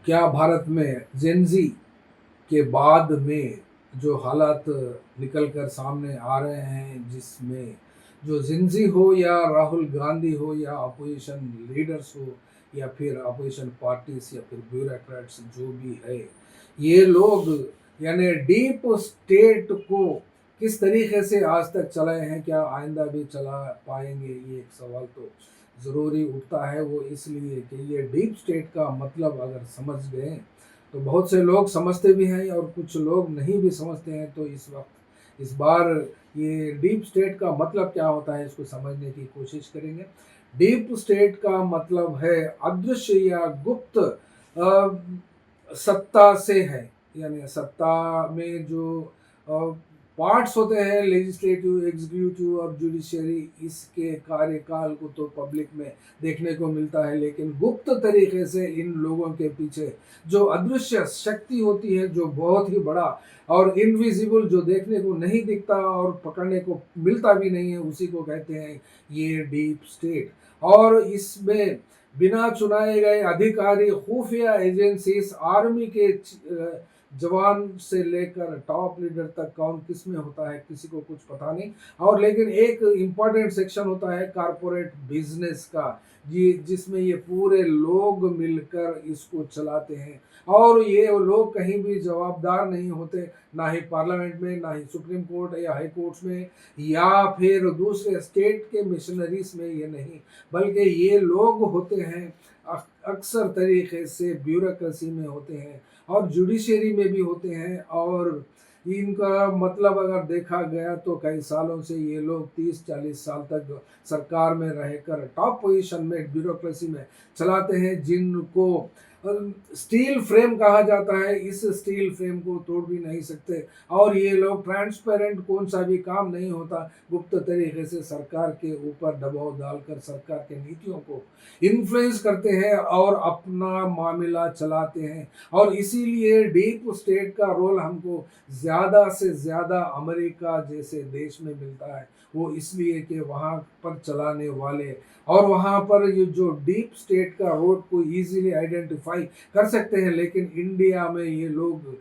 क्या भारत में जेनजी के बाद में जो हालात निकल कर सामने आ रहे हैं, जिसमें जो जेनजी हो या राहुल गांधी हो या अपोजिशन लीडर्स हो या फिर अपोजिशन पार्टीज या फिर ब्यूरोक्रेट्स जो भी है, ये लोग यानी डीप स्टेट को किस तरीके से आज तक चलाए हैं, क्या आइंदा भी चला पाएंगे, ये एक सवाल तो ज़रूरी उठता है। वो इसलिए कि ये डीप स्टेट का मतलब अगर समझ गए तो बहुत से लोग समझते भी हैं और कुछ लोग नहीं भी समझते हैं। तो इस बार ये डीप स्टेट का मतलब क्या होता है, इसको समझने की कोशिश करेंगे। डीप स्टेट का मतलब है अदृश्य या गुप्त सत्ता से है, यानी सत्ता में जो पार्ट्स होते हैं, लेजिस्लेटिव, एग्जीक्यूटिव और जुडिशरी, इसके कार्यकाल को तो पब्लिक में देखने को मिलता है, लेकिन गुप्त तरीके से इन लोगों के पीछे जो अदृश्य शक्ति होती है, जो बहुत ही बड़ा और इनविजिबल, जो देखने को नहीं दिखता और पकड़ने को मिलता भी नहीं है, उसी को कहते हैं ये डीप स्टेट। और इसमें बिना चुनाए गए अधिकारी, खुफिया एजेंसीज, आर्मी के जवान से लेकर टॉप लीडर तक कौन किस में होता है किसी को कुछ पता नहीं। और लेकिन एक इम्पॉर्टेंट सेक्शन होता है कारपोरेट बिजनेस का, जी, जिसमें ये पूरे लोग मिलकर इसको चलाते हैं। और ये लोग कहीं भी जवाबदार नहीं होते, ना ही पार्लियामेंट में, ना ही सुप्रीम कोर्ट या हाई कोर्ट्स में, या फिर दूसरे स्टेट के मिशनरीज में, ये नहीं, बल्कि ये लोग होते हैं अक्सर तरीके से ब्यूरोक्रेसी में होते हैं और जुडिशरी में भी होते हैं। और इनका मतलब अगर देखा गया तो कई सालों से ये लोग 30-40 साल तक सरकार में रहकर टॉप पोजीशन में ब्यूरोक्रेसी में चलाते हैं, जिनको स्टील फ्रेम कहा जाता है। इस स्टील फ्रेम को तोड़ भी नहीं सकते। और ये लोग ट्रांसपेरेंट, कौन सा भी काम नहीं होता, गुप्त तरीके से सरकार के ऊपर दबाव डालकर सरकार के नीतियों को इन्फ्लुएंस करते हैं और अपना मामला चलाते हैं। और इसीलिए डीप स्टेट का रोल हमको ज़्यादा से ज़्यादा अमेरिका जैसे देश में मिलता है। वो इसलिए कि वहाँ पर चलाने वाले और वहाँ पर ये जो डीप स्टेट का रोल को इजीली आइडेंटिफाई कर सकते हैं। लेकिन इंडिया में ये लोग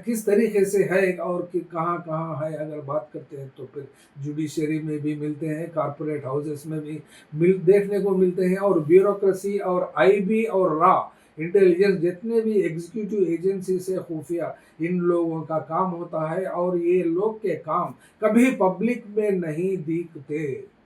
किस तरीके से है और कि कहाँ कहाँ है, अगर बात करते हैं तो फिर जुडिशरी में भी मिलते हैं, कारपोरेट हाउसेस में भी देखने को मिलते हैं। और ब्यूरोक्रेसी और आईबी और रॉ इंटेलिजेंस, जितने भी एग्जीक्यूटिव एजेंसी से खुफिया, इन लोगों का काम होता है। और ये लोग के काम कभी पब्लिक में नहीं दिखते।